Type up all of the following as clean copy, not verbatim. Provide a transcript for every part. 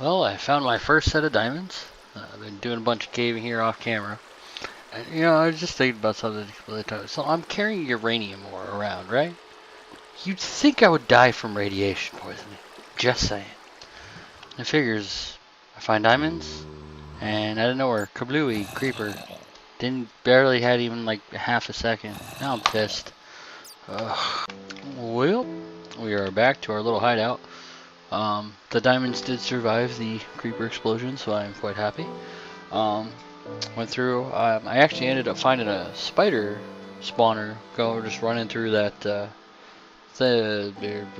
Well, I found my first set of diamonds. I've been doing a bunch of caving here off camera. And, I was just thinking about something completely totally. So I'm carrying uranium ore around, right? You'd think I would die from radiation poisoning. Just saying. It figures I find diamonds, and out of nowhere, kablooey, creeper. Didn't barely had even like half a second. Now I'm pissed. Ugh. Well, we are back to our little hideout. The diamonds did survive the creeper explosion, so I'm quite happy. Went through. I actually ended up finding a spider spawner. Just running through that the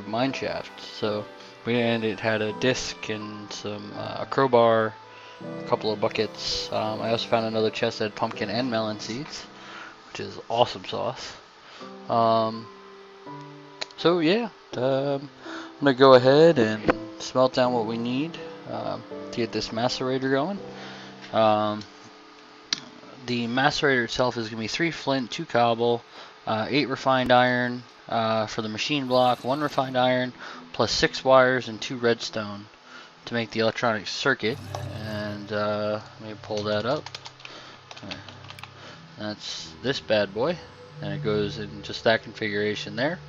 mine shaft. So it had a disc and a crowbar, a couple of buckets. I also found another chest that had pumpkin and melon seeds, which is awesome sauce. Um, so yeah, I'm gonna go ahead and smelt down what we need to get this macerator going. The macerator itself is going to be 3 flint, 2 cobble, 8 refined iron for the machine block, 1 refined iron, plus 6 wires and 2 redstone to make the electronic circuit. And let me pull that up. That's this bad boy, and it goes in just that configuration there.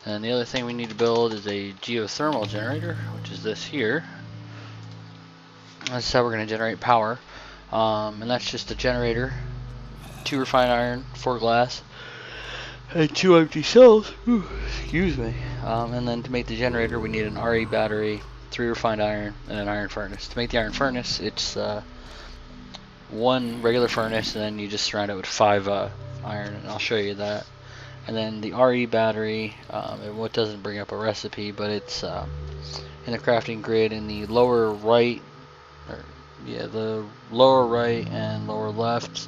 And the other thing we need to build is a geothermal generator, which is this here. That's how we're going to generate power. And that's just a generator, 2 refined iron, 4 glass, and 2 empty cells. Ooh, excuse me. And then to make the generator, we need an RE battery, 3 refined iron, and an iron furnace. To make the iron furnace, it's 1 regular furnace, and then you just surround it with 5 iron, and I'll show you that. And then the RE battery, it doesn't bring up a recipe, but it's in the crafting grid in the lower right, the lower right and lower left.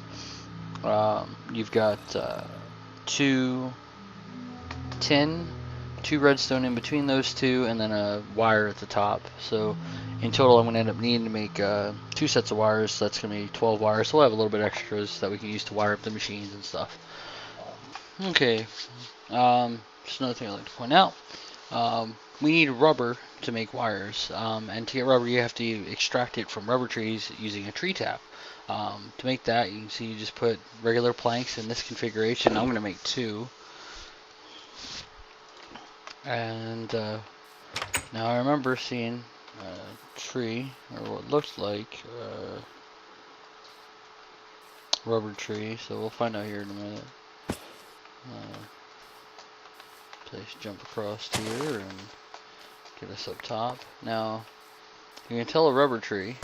You've got 2 tin, 2 redstone in between those 2, and then a wire at the top. So in total, I'm going to end up needing to make 2 sets of wires. So that's going to be 12 wires. So we'll have a little bit extras that we can use to wire up the machines and stuff. Okay, just another thing I'd like to point out. We need rubber to make wires, and to get rubber you have to extract it from rubber trees using a tree tap. To make that, you can see you just put regular planks in this configuration. I'm going to make 2. And now I remember seeing a tree, or what looks like a rubber tree, so we'll find out here in a minute. Place jump across here and get us up top. Now, you can tell a rubber tree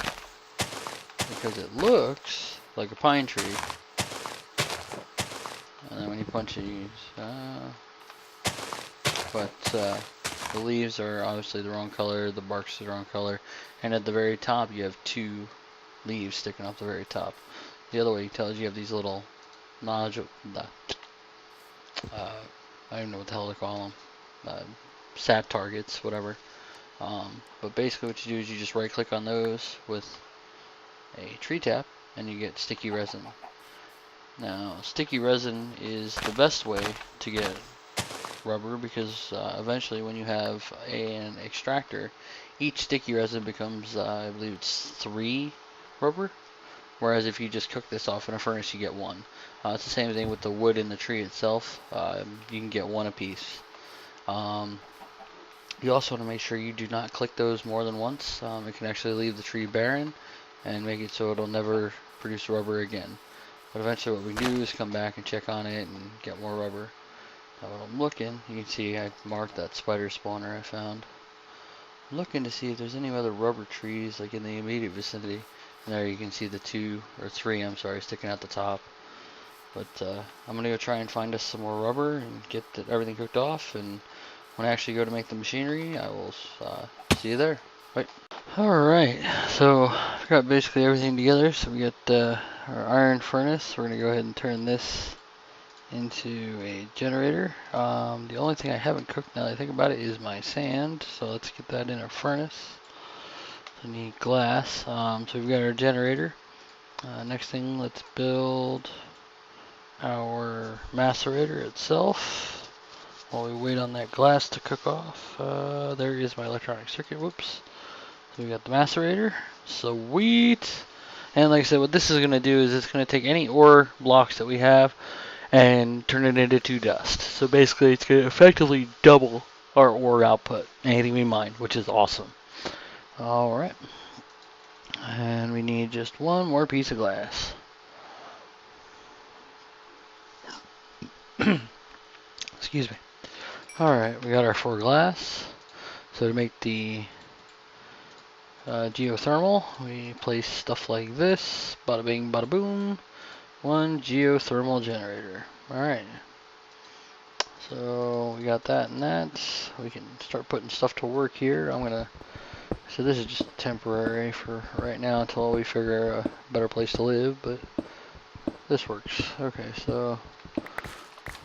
because it looks like a pine tree. And then when you punch it, but the leaves are obviously the wrong color, the bark's the wrong color, and at the very top you have 2 leaves sticking off the very top. The other way you tell is you have these little nodule, I don't know what the hell to call them, sat targets, whatever. But basically what you do is you just right click on those with a tree tap and you get sticky resin. Now sticky resin is the best way to get rubber because eventually when you have an extractor, each sticky resin becomes I believe it's 3 rubber, whereas if you just cook this off in a furnace you get 1. It's the same thing with the wood in the tree itself. You can get 1 apiece. You also want to make sure you do not click those more than once. It can actually leave the tree barren and make it so it'll never produce rubber again. But eventually what we do is come back and check on it and get more rubber. Now while I'm looking, you can see I marked that spider spawner I found. I'm looking to see if there's any other rubber trees like in the immediate vicinity. And there you can see the 2 or 3, I'm sorry, sticking out the top. But I'm going to go try and find us some more rubber and get everything cooked off. And when I actually go to make the machinery, I will see you there. Right. Alright, so I've got basically everything together. So we got our iron furnace. We're going to go ahead and turn this into a generator. The only thing I haven't cooked now that I think about it is my sand. So let's get that in our furnace. So we need glass. So we've got our generator. Next thing, let's build our macerator itself while we wait on that glass to cook off. There is my electronic circuit. Whoops. We got the macerator. Sweet. And like I said, what this is going to do is it's going to take any ore blocks that we have and turn it into dust. So basically, it's going to effectively double our ore output, anything we mine, which is awesome. Alright. And we need just one more piece of glass. Excuse me. Alright, we got our 4 glass. So to make the geothermal, we place stuff like this. Bada bing, bada boom. 1 geothermal generator. Alright. So we got that and that. We can start putting stuff to work here. So this is just temporary for right now until we figure out a better place to live, but this works. Okay, so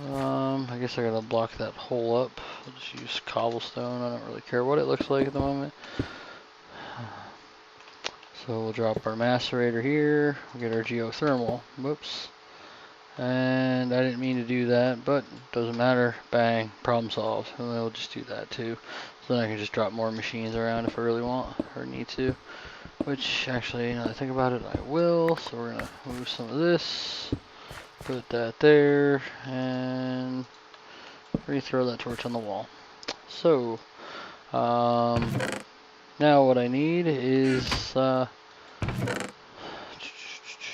I guess I gotta block that hole up. I'll just use cobblestone. I don't really care what it looks like at the moment. So we'll drop our macerator here. We'll get our geothermal. Whoops. And I didn't mean to do that, but doesn't matter. Bang, problem solved. And we'll just do that too. So then I can just drop more machines around if I really want or need to. Which actually, now that I think about it, I will. So we're gonna move some of this, put that there, and re-throw that torch on the wall. So now what I need is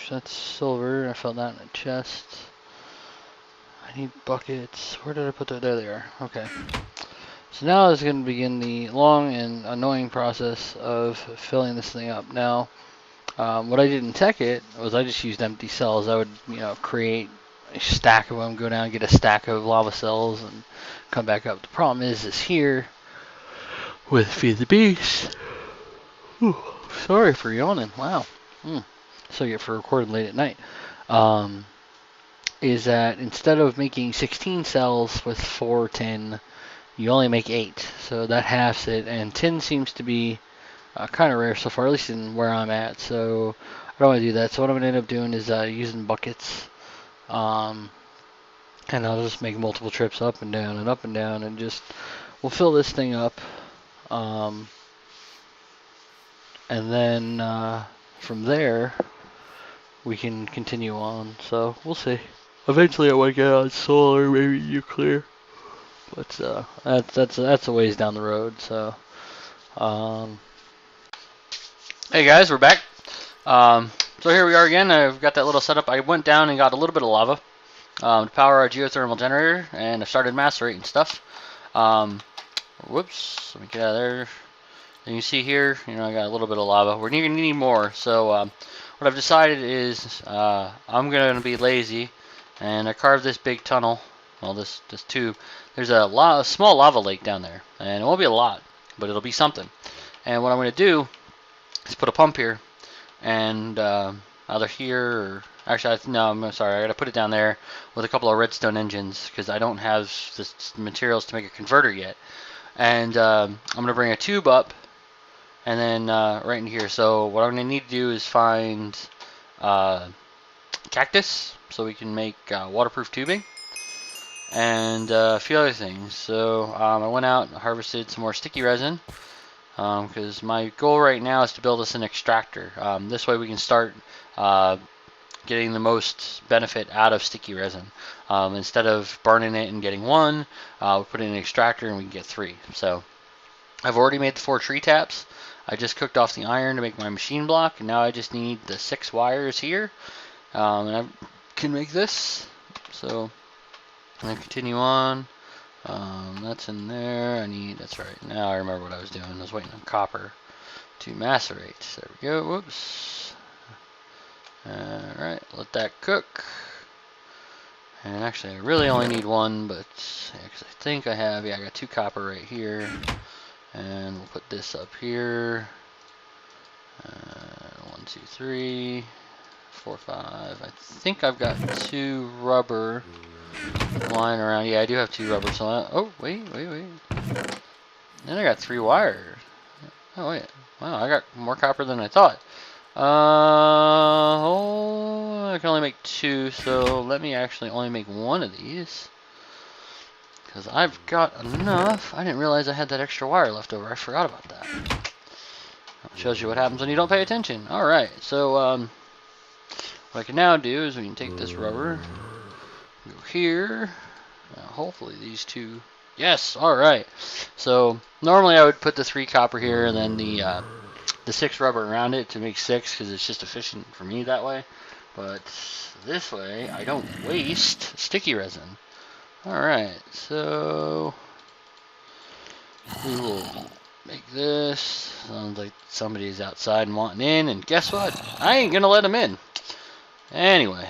that's silver. I found that in a chest. I need buckets. Where did I put that? There they are. Okay. So now is going to begin the long and annoying process of filling this thing up. Now, what I did in Tech-It was I just used empty cells. I would, create a stack of them, go down, get a stack of lava cells, and come back up. The problem is here with Feed the Beast. Whew, sorry for yawning. Wow. So you get for recording late at night. Is that instead of making 16 cells with 4 tin, you only make 8. So that halves it, and tin seems to be kind of rare so far, at least in where I'm at. So I don't want to do that. So what I'm going to end up doing is using buckets. And I'll just make multiple trips up and down and up and down, and just we'll fill this thing up. And then from there we can continue on. So we'll see. Eventually I want to get on solar, maybe nuclear, but that's a ways down the road. So hey guys, we're back. So here we are again. I've got that little setup. I went down and got a little bit of lava to power our geothermal generator, and I started macerating stuff. Whoops, let me get out of there. And you see here, I got a little bit of lava. We're going to need more. So what I've decided is I'm going to be lazy, and I carved this big tunnel. Well, this tube. There's a small lava lake down there, and it won't be a lot, but it'll be something. And what I'm going to do is put a pump here, and either here or actually, no, I'm sorry. I got to put it down there with a couple of redstone engines because I don't have the materials to make a converter yet. And I'm going to bring a tube up, and then right in here. So what I'm going to need to do is find cactus so we can make waterproof tubing, and a few other things. So I went out and harvested some more sticky resin because my goal right now is to build us an extractor. This way we can start getting the most benefit out of sticky resin. Instead of burning it and getting 1, we'll put in an extractor and we can get 3. So I've already made the 4 tree taps. I just cooked off the iron to make my machine block, and now I just need the 6 wires here, and I can make this. So I'm gonna continue on. That's in there. That's right. Now I remember what I was doing. I was waiting on copper to macerate. There we go. Whoops. Alright, let that cook. And actually, I really only need 1, but because I think I have, I got 2 copper right here. And we'll put this up here. 1, 2, 3, 4, 5. I think I've got 2 rubber lying around. Yeah, I do have 2 rubber. So oh, wait. Then I got 3 wire. Oh wait, wow, I got more copper than I thought. I can only make 2, so let me actually only make 1 of these. Because I've got enough. I didn't realize I had that extra wire left over. I forgot about that. Shows you what happens when you don't pay attention. Alright, so what I can now do is we can take this rubber, go here. Now hopefully these two. Yes, alright. So normally I would put the 3 copper here and then the 6 rubber around it to make 6 because it's just efficient for me that way. But this way I don't waste sticky resin. Alright, so we will make this. Sounds like somebody's outside and wanting in, and guess what? I ain't gonna let them in. Anyway,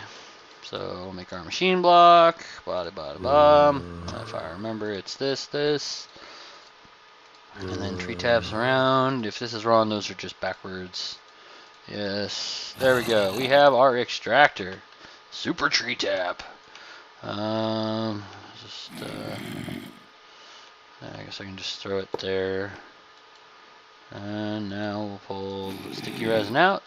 so we'll make our machine block. Bada bada bum. If I remember, it's this. And then tree taps around. If this is wrong, those are just backwards. Yes, there we go. We have our extractor. Super tree tap. I guess I can just throw it there. And now we'll pull the sticky resin out.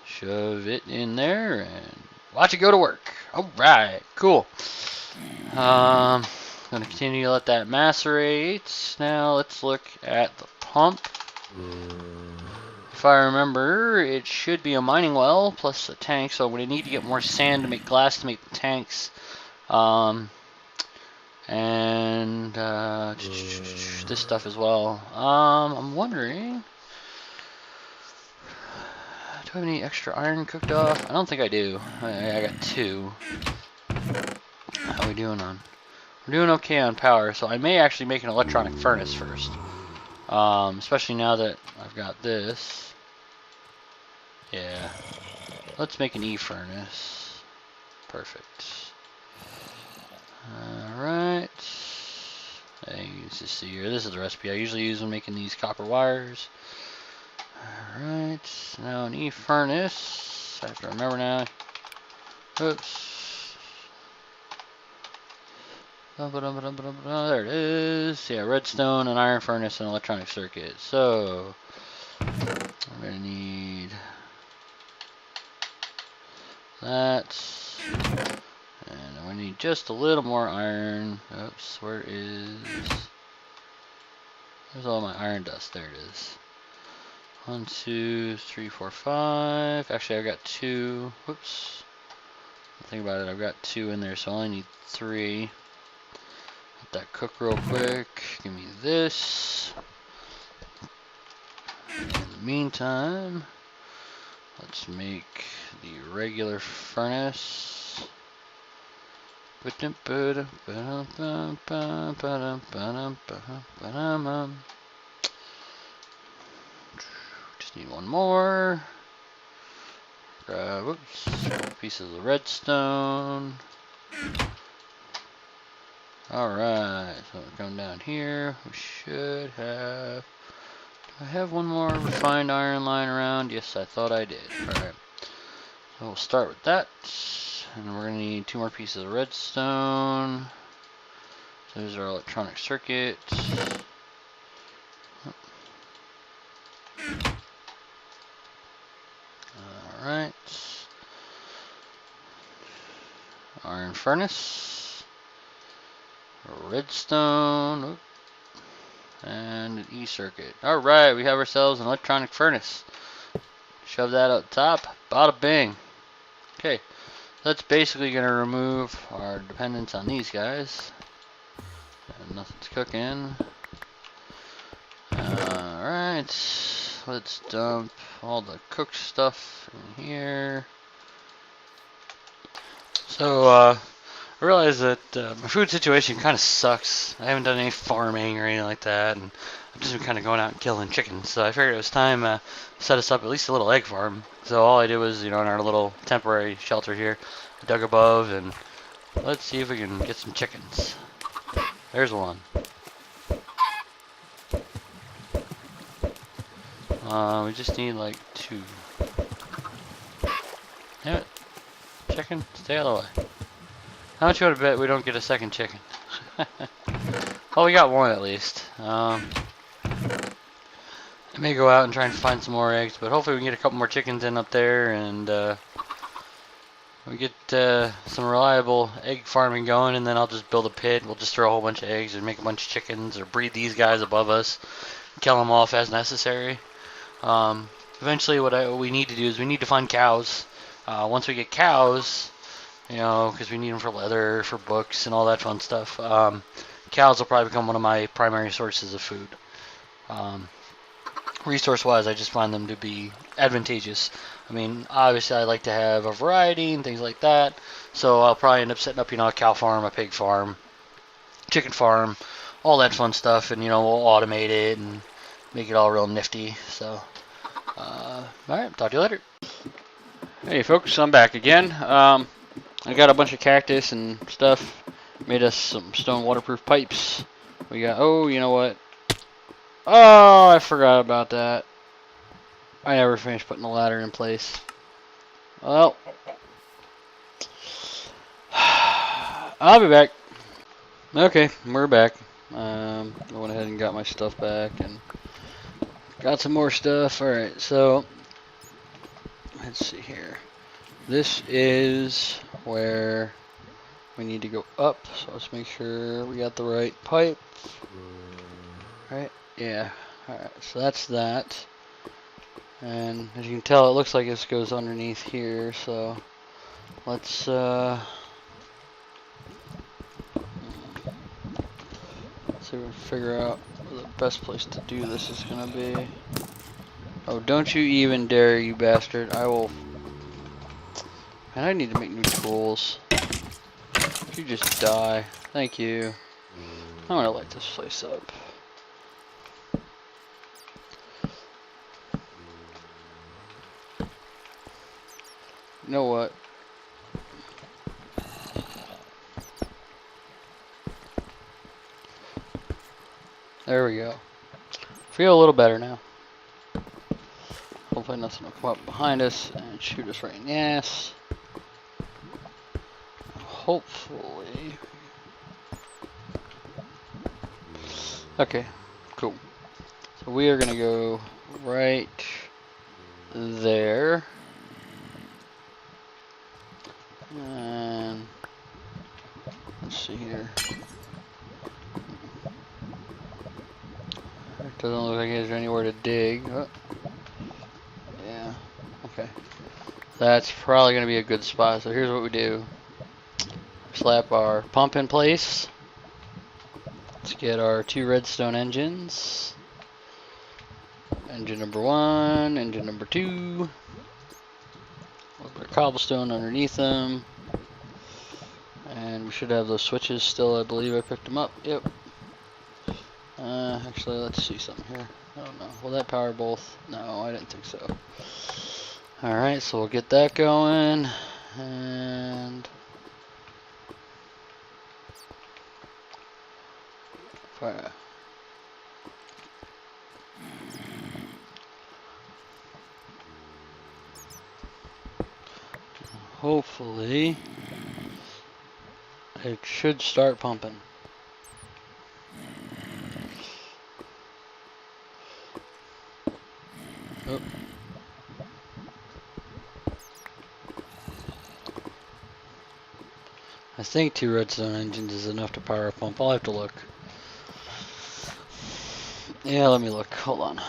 Shove it in there and watch it go to work. Alright, cool. Gonna continue to let that macerate. Now let's look at the pump. If I remember, it should be a mining well plus a tank, so I'm going to need to get more sand to make glass to make the tanks. And this stuff as well. I'm wondering, do I have any extra iron cooked off? I don't think I do. I got 2. How are we doing on? We're doing okay on power, so I may actually make an electronic furnace first. Especially now that I've got this. Yeah. Let's make an E-furnace. Perfect. Alright. You can just see here, this is the recipe I usually use when making these copper wires. Alright, now an E-furnace. I have to remember now. Oops. There it is. Yeah, redstone, an iron furnace, and electronic circuit. So, I'm going to need that. And we need just a little more iron. Oops, where is... There's all my iron dust. There it is. 1, 2, 3, 4, 5. Actually, I've got 2. Whoops. Think about it. I've got 2 in there, so I only need 3. Let that cook real quick. Give me this. In the meantime, let's make the regular furnace. Just need one more. Grab, whoops, pieces of redstone. Alright, so we're coming down here. We should have... Do I have one more refined iron lying around? Yes, I thought I did. Alright. So we'll start with that. And we're going to need 2 more pieces of redstone. So there's our electronic circuit. Alright. Iron furnace. Redstone. And an E-circuit. Alright, we have ourselves an electronic furnace. Shove that up top. Bada bing. Okay. That's basically going to remove our dependence on these guys. And nothing's cooking. Alright. Let's dump all the cooked stuff in here. So, I realize that my food situation kind of sucks. I haven't done any farming or anything like that, and I've just been kind of going out and killing chickens. So I figured it was time to set us up at least a little egg farm. So all I did was, in our little temporary shelter here, I dug above, and let's see if we can get some chickens. There's one. We just need like 2. Damn it. Chicken, stay out of the way. How much you want to bet we don't get a second chicken? Well, we got 1 at least. I may go out and try and find some more eggs, but hopefully we can get a couple more chickens in up there, and we get some reliable egg farming going, and then I'll just build a pit. We'll just throw a whole bunch of eggs and make a bunch of chickens, or breed these guys above us, kill them off as necessary. Eventually what we need to do is we need to find cows. Once we get cows, you know, because we need them for leather, for books, and all that fun stuff, cows will probably become one of my primary sources of food. Resource-wise, I just find them to be advantageous. I mean, obviously I like to have a variety and things like that, so I'll probably end up setting up, you know, a cow farm, a pig farm, chicken farm, all that fun stuff, and, you know, we'll automate it and make it all real nifty. So, alright, talk to you later. Hey folks, I'm back again. I got a bunch of cactus and stuff, made us some stone waterproof pipes. We got, oh, you know what? Oh, I forgot about that. I never finished putting the ladder in place. Well, I'll be back. Okay, we're back. I went ahead and got my stuff back and got some more stuff. Alright, so let's see here. This is where we need to go up, so let's make sure we got the right pipe. Right? Yeah. Alright, so that's that. And as you can tell, it looks like this goes underneath here, so let's see if we can figure out where the best place to do this is gonna be. Oh, don't you even dare, you bastard. I will. Man, I need to make new tools. You just die. Thank you. I'm gonna light this place up. You know what? There we go. Feel a little better now. Hopefully nothing will come up behind us and shoot us right in the ass. Hopefully. Okay, cool. So we are gonna go right there. And let's see here. It doesn't look like there's anywhere to dig. Oh. Yeah, okay. That's probably going to be a good spot. So here's what we do. Slap our pump in place. Let's get our 2 redstone engines. Engine number 1, engine number 2. A little bit of cobblestone underneath them. And we should have those switches still. I believe I picked them up. Yep. Actually, let's see something here. I don't know. Will that power both? No, I didn't think so. Alright, so we'll get that going. And fire. Hopefully it should start pumping. Oh. I think 2 redstone engines is enough to power a pump. I'll have to look. Yeah, let me look. Hold on.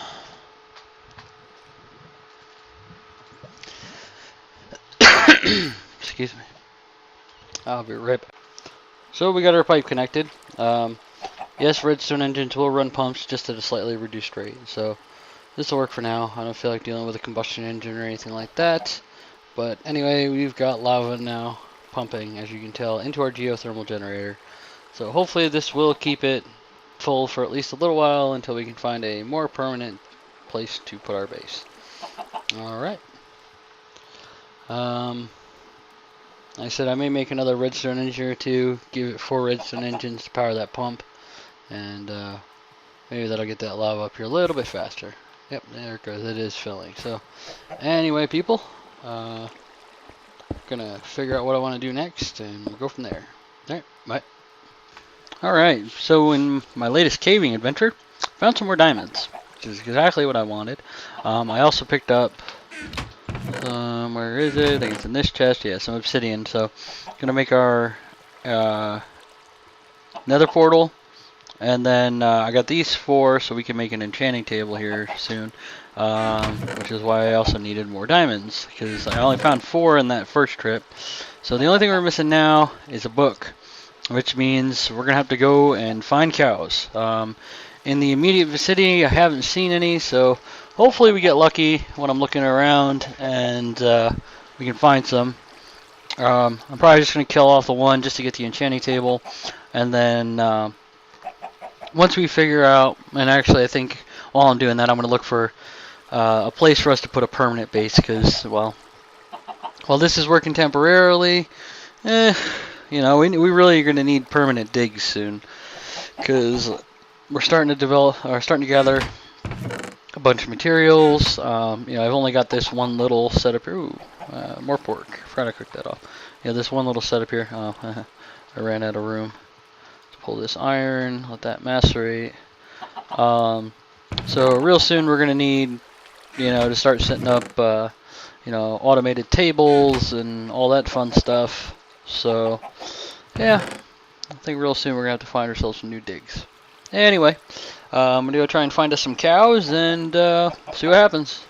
Excuse me. I'll be right back. So we got our pipe connected. Yes, redstone engines will run pumps just at a slightly reduced rate. So this will work for now. I don't feel like dealing with a combustion engine or anything like that. But anyway, we've got lava now pumping, as you can tell, into our geothermal generator. So hopefully this will keep it full for at least a little while until we can find a more permanent place to put our base. Alright. Like I said, I may make another redstone engine or 2, give it 4 redstone engines to power that pump, and maybe that'll get that lava up here a little bit faster. Yep, there it goes. It is filling. So anyway, people, gonna figure out what I want to do next, and we'll go from there. Alright, bye. Alright, so in my latest caving adventure, found some more diamonds, which is exactly what I wanted. I also picked up, where is it? I think it's in this chest. Yeah, some obsidian. So, gonna make our nether portal, And then I got these 4 so we can make an enchanting table here soon, which is why I also needed more diamonds, because I only found 4 in that first trip. So the only thing we're missing now is a book, which means we're going to have to go and find cows. In the immediate vicinity, I haven't seen any, so hopefully we get lucky when I'm looking around and we can find some. I'm probably just going to kill off the one just to get the enchanting table, and then once we figure out, and actually I think while I'm doing that, I'm going to look for a place for us to put a permanent base, because, well, while this is working temporarily, you know, we really are going to need permanent digs soon, because we're starting to develop, or starting to gather a bunch of materials. You know, I've only got this one little setup here. Ooh, more pork. Forgot to cook that off. Yeah, this one little setup here. Oh, I ran out of room. Pull this iron, let that macerate. So real soon we're gonna need, you know, to start setting up, you know, automated tables and all that fun stuff. So yeah, I think real soon we're gonna have to find ourselves some new digs. Anyway, I'm gonna go try and find us some cows and see what happens.